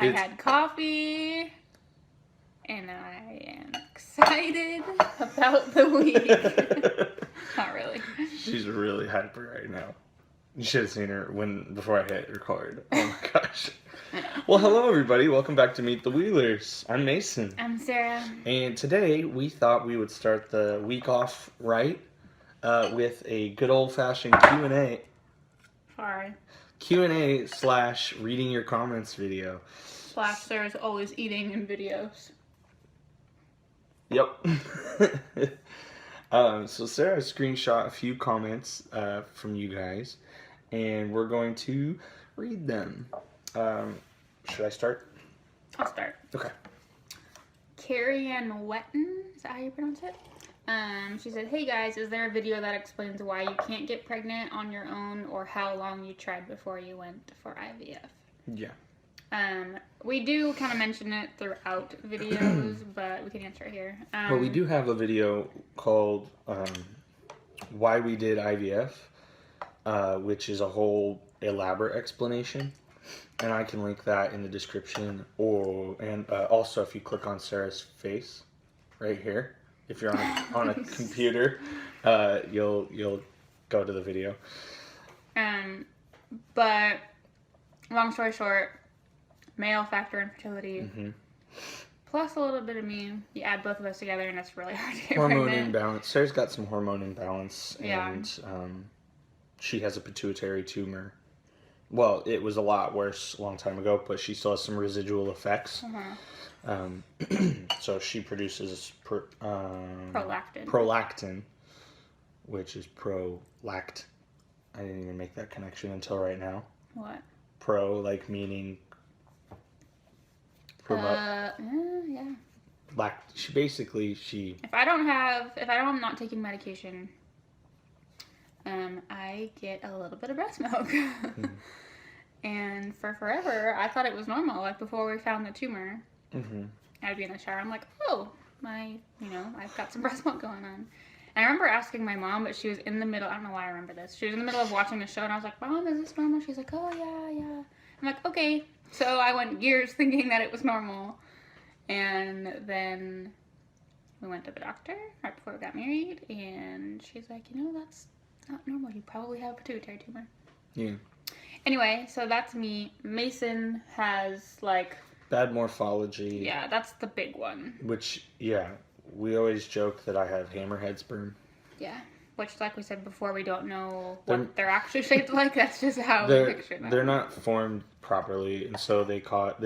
I had coffee, and I am excited about the week. Not really. She's really hyper right now. You should have seen her before I hit record. Oh my gosh. Well, hello everybody. Welcome back to Meet the Wheelers. I'm Mason. I'm Sarah. And today we thought we would start the week off right with a good old-fashioned Q&A. Sorry. Q&A / reading your comments video. / Sarah's always eating in videos. Yep. So Sarah screenshot a few comments from you guys, and we're going to read them. Should I start? I'll start. Okay. Carrie Ann Wetton, is that how you pronounce it? She said, "Hey guys, is there a video that explains why you can't get pregnant on your own or how long you tried before you went for IVF?" Yeah. We do kind of mention it throughout videos, but we can answer it here. Well, we do have a video called Why We Did IVF, which is a whole elaborate explanation. And I can link that in the description. And also, if you click on Sarah's face right here, if you're on a computer, you'll go to the video. But long story short, male factor infertility, plus a little bit of me. You add both of us together, and it's really hard to get Hormone pregnant. imbalance. Sarah's got some hormone imbalance, Yeah. and she has a pituitary tumor. Well, it was a lot worse a long time ago, but she still has some residual effects. So she produces prolactin, which is prolact. I didn't even make that connection until right now. What? Pro, like meaning promote. Yeah. If I'm not taking medication, I get a little bit of breast milk. And for forever, I thought it was normal. Like before we found the tumor, I'd be in the shower. I'm like, oh, I've got some breast milk going on. And I remember asking my mom, but she was in the middle. I don't know why I remember this. She was in the middle of watching the show, and I was like, "Mom, is this normal?" She's like, "Oh yeah." I'm like, "Okay." So I went years thinking that it was normal, and then we went to the doctor right before we got married, and she's like, "That's not normal. You probably have a pituitary tumor." Yeah. Anyway, so that's me. Mason has bad morphology. Yeah, that's the big one. Which, yeah, we always joke that I have hammerhead sperm. Yeah, which, like we said before, we don't know what they're actually shaped like. That's just how we picture them. They're not formed properly, and so they can't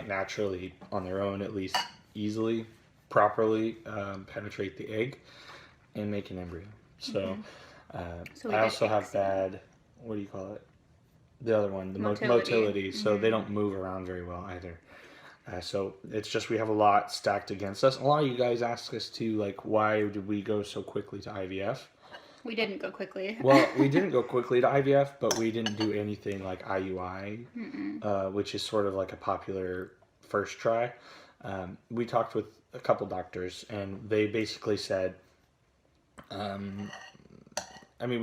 naturally, on their own at least, easily, properly penetrate the egg and make an embryo. So, I also have bad, what do you call it? The other one, the motility. So they don't move around very well either. So it's just we have a lot stacked against us. A lot of you guys ask us too, why did we go so quickly to IVF? We didn't go quickly. Well, we didn't go quickly to IVF, but we didn't do anything like IUI, which is sort of like a popular first try. We talked with a couple doctors, and they basically said, we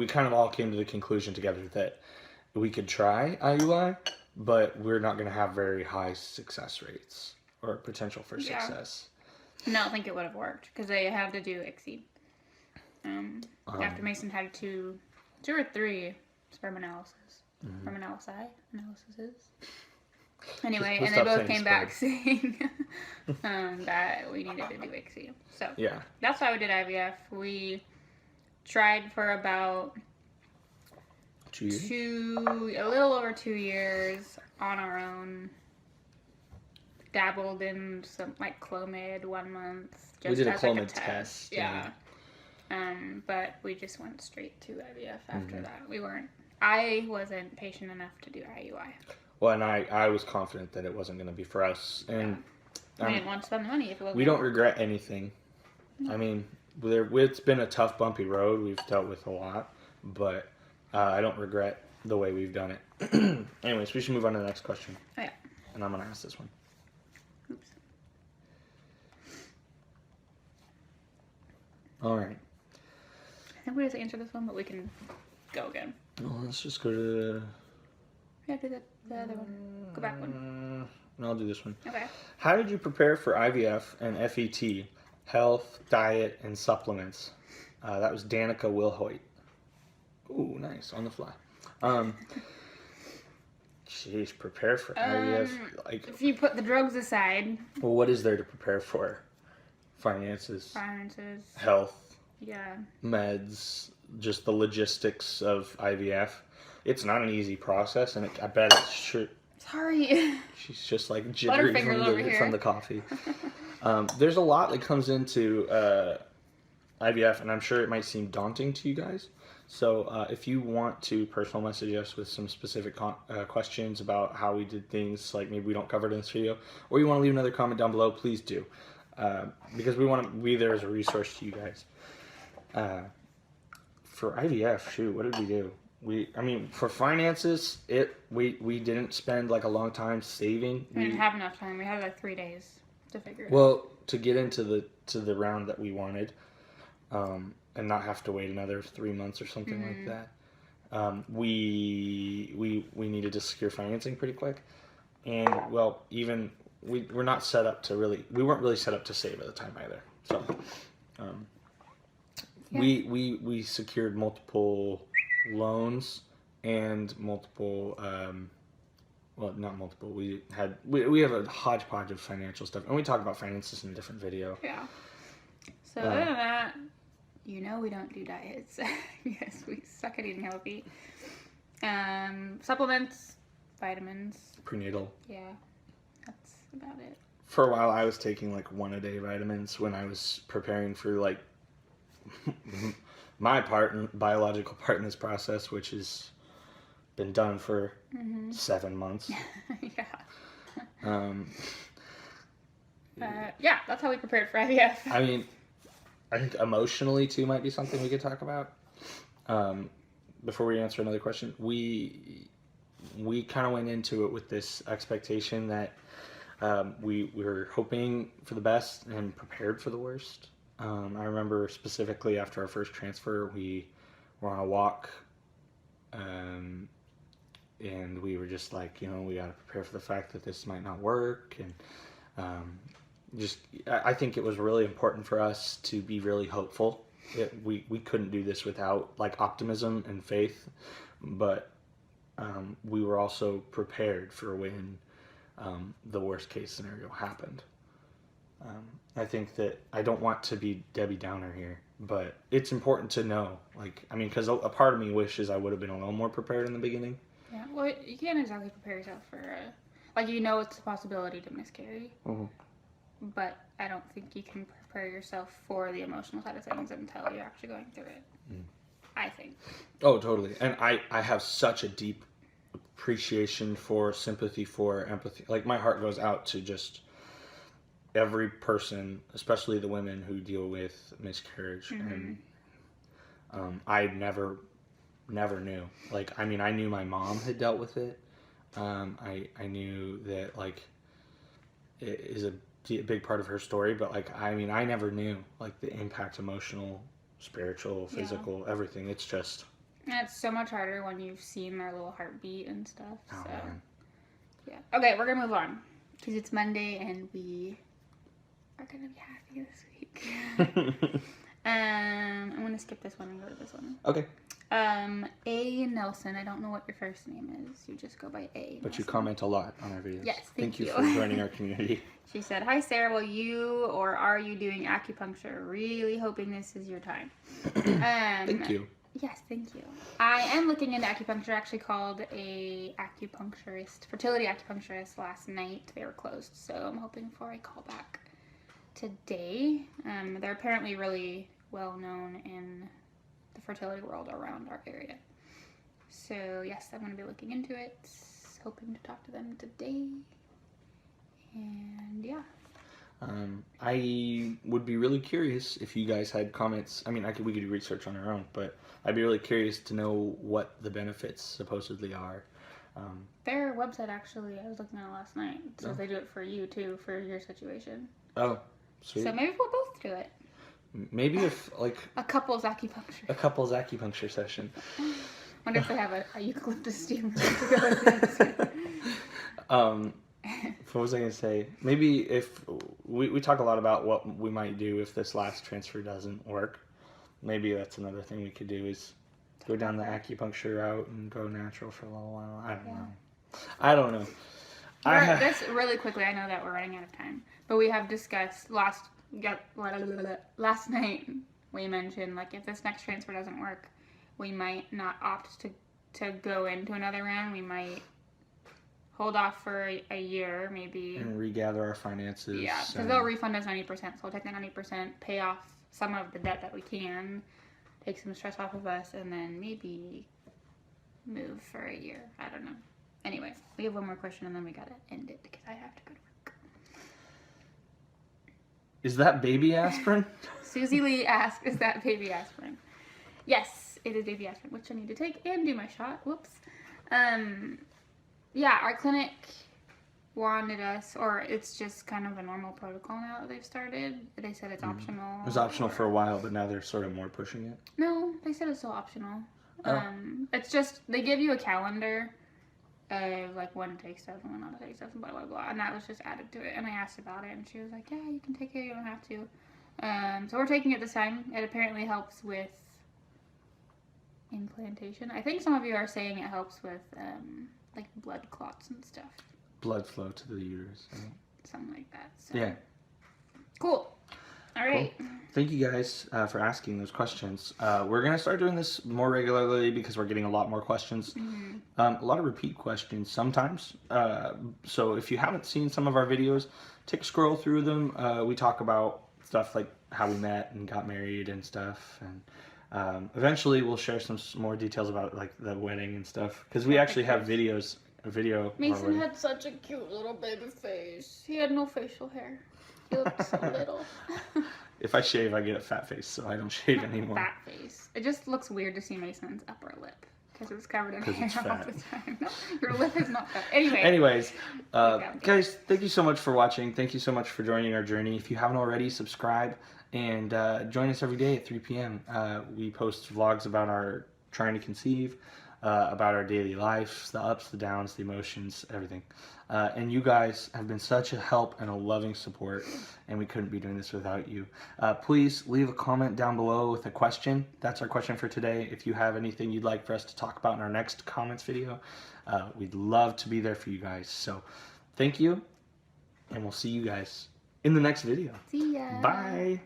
kind of all came to the conclusion together that we could try IUI, but we're not going to have very high success rates or potential for success. I don't think it would have worked because they have to do ICSI. After Mason had two or three sperm analyses. Sperm analyses. Anyway, and they both came back saying that we needed to do ICSI. So yeah, that's why we did IVF. We tried for about 2 years? A little over 2 years on our own. Dabbled in some Clomid 1 month. We did a Clomid test. Yeah. But we just went straight to IVF after that. I wasn't patient enough to do IUI. Well, and I was confident that it wasn't going to be for us. And we didn't want to spend the money if it wasn't. We don't regret anything. No. It's been a tough, bumpy road. We've dealt with a lot. But I don't regret the way we've done it. Anyways, we should move on to the next question. Oh, yeah. And I'm going to ask this one. Oops. All right. I think we just answered this one, but we can go again. Well, let's just go to Yeah, do the other one. Go back one. and I'll do this one. Okay. How did you prepare for IVF and FET? Health, diet, and supplements. That was Danica Wilhoit. Ooh, nice. On the fly. Jeez, prepare for IVF. Like, if you put the drugs aside. Well, what is there to prepare for? Finances. Health. Yeah. Meds. Just the logistics of IVF. It's not an easy process, and I bet it's sure. Sorry. She's just like jittery from the coffee. There's a lot that comes into IVF, and I'm sure it might seem daunting to you guys. So if you want to personal message us with some specific questions about how we did things, like maybe we don't cover it in this video, or you want to leave another comment down below, please do. Because we want to be there as a resource to you guys. For IVF, shoot, what did we do? For finances, we didn't spend like a long time saving. We didn't have enough time. We had like 3 days to figure it out. Well, to get into the round that we wanted, and not have to wait another 3 months or something like that, we needed to secure financing pretty quick, and well, even we're not set up to we weren't really set up to save at the time either. So, we secured multiple loans and multiple well, not multiple. We have a hodgepodge of financial stuff, and we talk about finances in a different video. Yeah. So other than that, we don't do diets. Yes, we suck at eating healthy. Supplements, vitamins. Prenatal. Yeah, that's about it. For a while, I was taking like 1 a day vitamins when I was preparing for like my biological part in this process, which has been done for 7 months. Yeah. Yeah, that's how we prepared for IVF. I think emotionally too might be something we could talk about. Before we answer another question, we kind of went into it with this expectation that we were hoping for the best and prepared for the worst. I remember specifically after our first transfer, we were on a walk, and we were just like, we got to prepare for the fact that this might not work, and I think it was really important for us to be really hopeful. We couldn't do this without like optimism and faith, but we were also prepared for when the worst case scenario happened. I think that I don't want to be Debbie Downer here, but it's important to know, because a part of me wishes I would have been a little more prepared in the beginning. Yeah, well, you can't exactly prepare yourself for, it's a possibility to miscarry, but I don't think you can prepare yourself for the emotional side of things until you're actually going through it, I think. Oh, totally. And I have such a deep appreciation for, sympathy for, empathy. Like, my heart goes out to just every person, especially the women who deal with miscarriage. And I never knew. I knew my mom had dealt with it. I knew that it is a big part of her story, but I never knew the impact, emotional, spiritual, physical, everything. It's just, and it's so much harder when you've seen their little heartbeat and stuff. Oh, man. Yeah. Okay, we're gonna move on because it's Monday and we are gonna be happy this week. I'm gonna skip this one and go to this one. Okay. A Nelson. I don't know what your first name is. You just go by A. But Nelson. you comment a lot on our videos. Yes, thank you for joining our community. She said, "Hi Sarah, are you doing acupuncture? Really hoping this is your time." Thank you. Yes, thank you. I am looking into acupuncture. I actually called a fertility acupuncturist last night. They were closed, so I'm hoping for a call back today. They're apparently really well known in the fertility world around our area. So yes, I'm going to be looking into it, hoping to talk to them today. And yeah. I would be really curious if you guys had comments. We could do research on our own, but I'd be really curious to know what the benefits supposedly are. Their website, actually, I was looking at it last night. It says they do it for you too, for your situation. Oh, sweet. So maybe we'll both do it. Maybe if a couple's acupuncture. A couple's acupuncture session. Wonder if they have a eucalyptus steamer to go with this. What was I going to say? Maybe if we talk a lot about what we might do if this last transfer doesn't work. Maybe that's another thing we could do is go down the acupuncture route and go natural for a little while. I don't know. This really quickly. I know that we're running out of time, but we have discussed last night. We mentioned like if this next transfer doesn't work, we might not opt to go into another round. We might hold off for a year, maybe, and regather our finances. Yeah, because they'll refund us 90%. So we'll take the 90%, pay off some of the debt that we can, take some stress off of us, and then maybe move for a year. I don't know. Anyway, we have one more question, and then we gotta end it because I have to go to work. Is that baby aspirin? Susie Lee asked, "Is that baby aspirin?" Yes, it is baby aspirin, which I need to take and do my shot. Whoops. Yeah, our clinic wanted us, or it's just kind of a normal protocol now that they've started. They said it's optional. It was optional for a while, but now they're sort of more pushing it. No, they said it's still optional. Oh. It's just, they give you a calendar of like when to take stuff and when not to take stuff and blah, blah, blah. And that was just added to it. And I asked about it and she was like, yeah, you can take it, you don't have to. So we're taking it this time. It apparently helps with implantation. I think some of you are saying it helps with like blood clots and stuff. Blood flow to the uterus. Right? Something like that. So. Yeah. Cool. All right. Cool. Thank you guys for asking those questions. We're going to start doing this more regularly because we're getting a lot more questions. Mm-hmm. A lot of repeat questions sometimes. So if you haven't seen some of our videos, take a scroll through them. We talk about stuff like how we met and got married and stuff. And eventually we'll share some more details about like the wedding and stuff. Because we actually have videos. A video. Mason had such a cute little baby face. He had no facial hair. He looked so little. If I shave, I get a fat face, so I don't shave anymore. Fat face. It just looks weird to see Mason's upper lip because it's covered in hair all the time. No, your lip is not fat. Anyways, guys, thank you so much for watching. Thank you so much for joining our journey. If you haven't already, subscribe and join us every day at 3 p.m. We post vlogs about our trying to conceive, about our daily life, the ups, the downs, the emotions, everything. And you guys have been such a help and a loving support, and we couldn't be doing this without you. Please leave a comment down below with a question. That's our question for today. If you have anything you'd like for us to talk about in our next comments video, we'd love to be there for you guys. So thank you, and we'll see you guys in the next video. See ya. Bye.